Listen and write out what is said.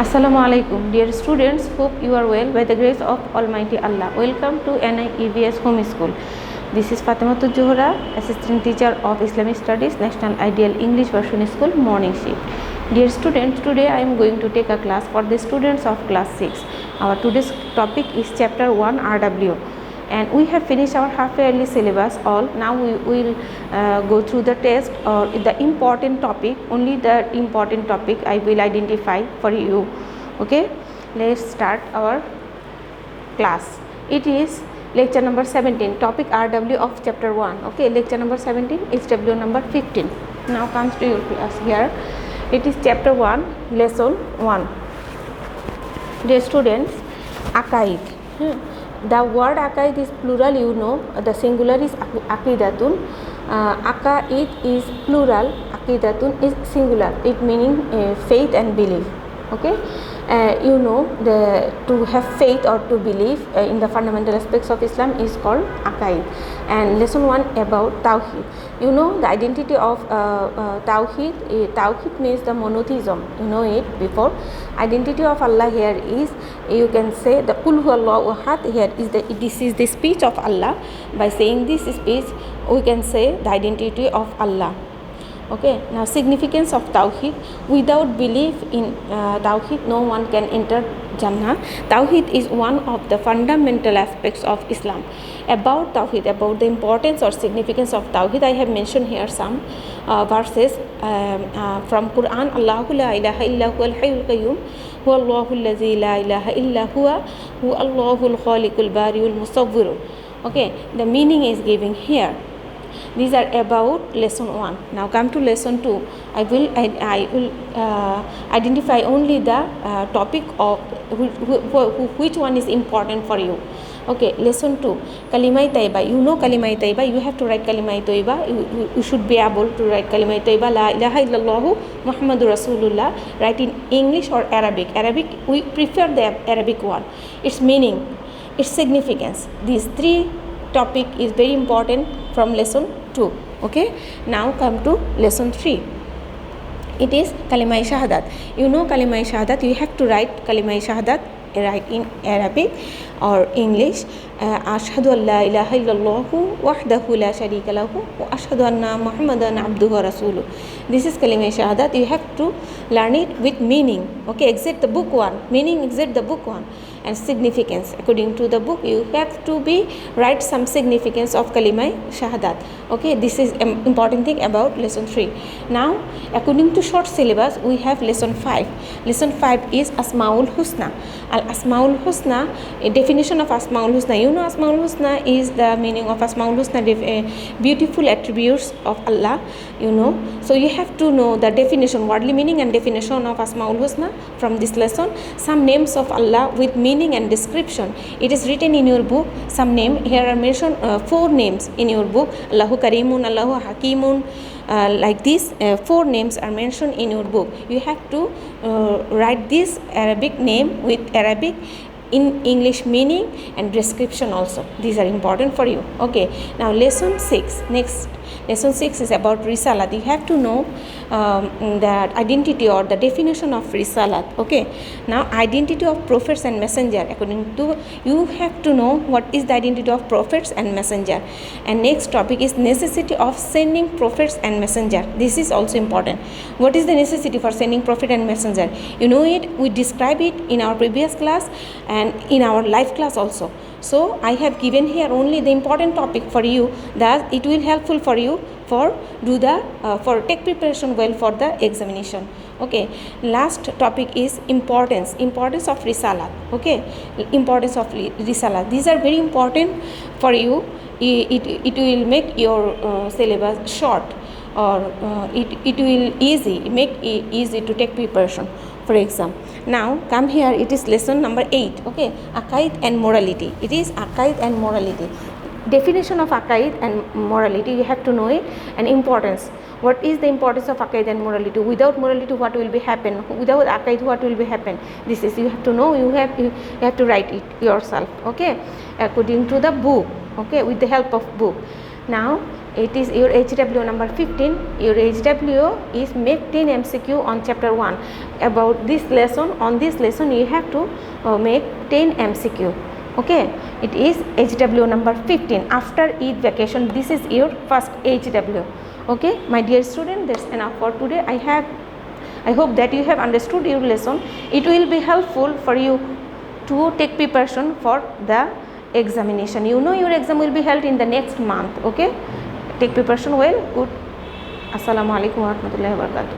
Assalamu alaikum, dear students. Hope you are well by the grace of Almighty Allah. Welcome to NIEVS Home School. This is Fatematuj Johora, Assistant Teacher of Islamic Studies, National Ideal English Version School, Morning Shift. Dear students, today I am going to take a class for the students of class 6. Our today's topic is Chapter 1 R.W. And we have finished our half-yearly syllabus all. Now we will go through the test or the important topic, only the important topic I will identify for you. Okay, let's start our class. It is lecture number 17, topic R.W of chapter 1. Okay, lecture number 17 is W number 15. Now comes to your class here. It is chapter 1, lesson 1. Dear students, Aqaid. The word Aqaid is plural, you know. The singular is Aqidatun. Aqaid is plural, Aqidatun is singular. It meaning faith and belief. Okay, you know, to have faith or to believe in the fundamental aspects of Islam is called Aqaid. And lesson 1 about Tawheed. You know the identity of Tawheed. Tawheed means the monotheism. You know it before. Identity of Allah here is, you can say the Qul huwallahu ahad. Here is this is the speech of Allah. By saying this speech, we can say the identity of Allah. Okay, now significance of Tawheed. Without belief in Tawheed, no one can enter Jannah. Tawheed is one of the fundamental aspects of Islam. About Tawheed, about the importance or significance of Tawheed, I have mentioned here some verses from Quran. Allahu la ilaha illa huwa al-hayyul qayyum, huwa Allahu allazi la ilaha illa huwa Allahu al-khaliqul bari'ul musawwir. Okay, the meaning is given here. These are about lesson 1. Now come to lesson 2. I will identify only the topic of which one is important for you. Okay, lesson 2, Kalimai Taiba. You know Kalimai Taiba. You have to write Kalimai Taiba. You should be able to write Kalimai Taiba. La ilaha illallahu Muhammadur Rasulullah. Write in English or Arabic. Arabic, we prefer the Arabic one. Its meaning, its significance. These three topic is very important from lesson 2. Okay, now come to lesson 3. It is Kalimai Shahadat. You know Kalimai Shahadat. You have to write Kalimai Shahadat, write in Arabic or English. Ashhadu an la ilaha illallahu wahdahu la sharika lahu wa ashhadu anna Muhammadan abduhu wa rasuluh. This is Kalimai Shahadat. You have to learn it with meaning. Okay, except the book one. Meaning except the book one. And significance according to the book, you have to write some significance of Kalimai Shahadat. Okay, this is important thing about lesson 3. Now according to short syllabus, we have lesson 5. Lesson 5 is Asmaul Husna. Al Asmaul Husna, a definition of Asmaul Husna. You know Asmaul Husna is the meaning of Asmaul Husna, beautiful attributes of Allah. You know, so you have to know the definition, wordly meaning and definition of Asmaul Husna from this lesson. Some names of Allah with meaning and description. It is written in your book. Some name here are mentioned 4 names in your book. Allahu Karimun, Allahu Hakimun. Like this, 4 names are mentioned in your book. You have to write this Arabic name with Arabic in English meaning and description also. These are important for you. Okay, now lesson 6. Next, lesson 6 is about Risalat. You have to know that identity or the definition of Risalat. Okay, now identity of prophets and messenger. According to you have to know what is the identity of prophets and messenger. And next topic is necessity of sending prophets and messenger. This is also important. What is the necessity for sending prophet and messenger? You know it. We describe it in our previous class and in our live class also. So I have given here only the important topic for you, that it will helpful for you for take preparation well for the examination. Okay, last topic is importance of Risalat. Okay, importance of Risalat. These are very important for you. It will make your syllabus short, or it will make it easy to take preparation for exam. Now come here, it is lesson number 8. Okay, Aqaid and morality. It is Aqaid and morality. Definition of Aqaid and morality, you have to know it. And importance. What is the importance of Aqaid and morality? Without morality, what will be happen? Without Aqaid, what will be happen? This is, you have to know. You have to write it yourself. Okay, according to the book. Okay, with the help of book. Now it is your HW number 15. Your HW is make 10 MCQ on chapter 1. About this lesson, on this lesson you have to make 10 MCQ. Okay, it is HW number 15. After Eid vacation, this is your first HW. Okay, my dear student, that's enough for today. I hope that you have understood your lesson. It will be helpful for you to take preparation for the examination. You know your exam will be held in the next month. Okay, take preparation well. Good. Assalamu alaikum wa rahmatullahi wa barakatuh.